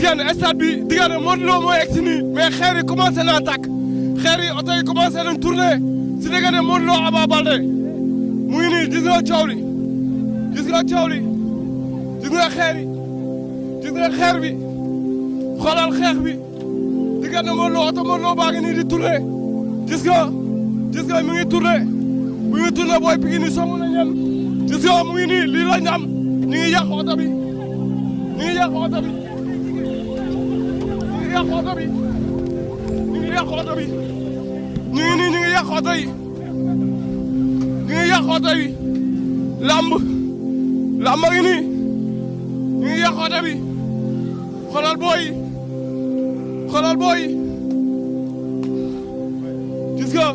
génn stade bi diggante Modou Lo moo egg si nii mais xeer yi commencé naa tàkk xeer yi oto yi commencé nañ tourné si diggante Modou Lo Ama Baldé mu ngi nii gis nga coow li gis nga coow li gis nga xeer yi gis nga xeer bi xoolal xeex bi diggante Modou Lo oto Modou Lo baa ngi nii di tourné gis nga mu ngi tourné booy Pikine ni song na ñen gis nga mu ngi nii lii la ñu am ñu ngi yàq oto bi ñu ngi yàq oto bi ñu ngi yàq oto bi ñu ngi yàq oto bi ñu ngi nii ñu ngi yàq oto yi ñu ngi yàq oto yi lamb ngi nii ñu ngi yàq oto bi xoolal booy gis nga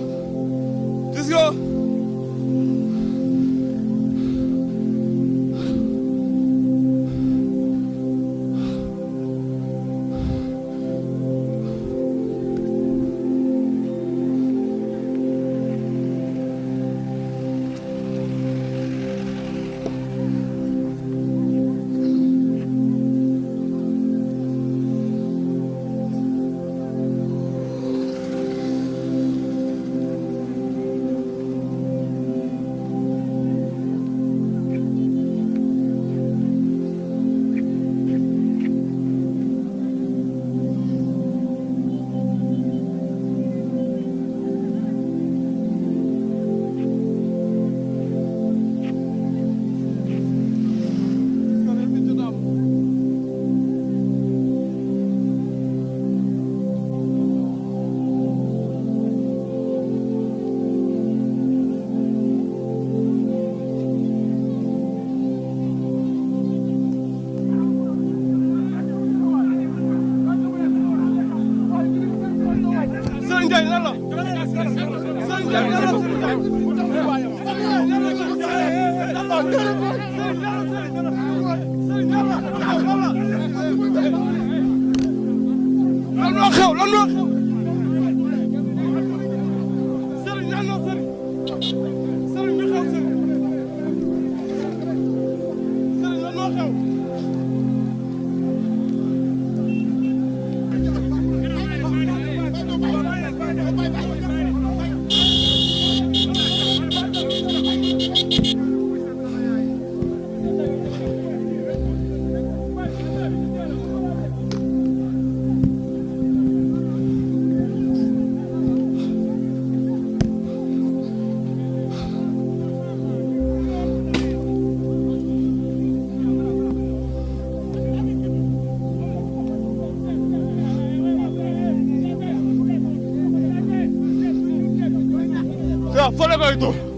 fole koy to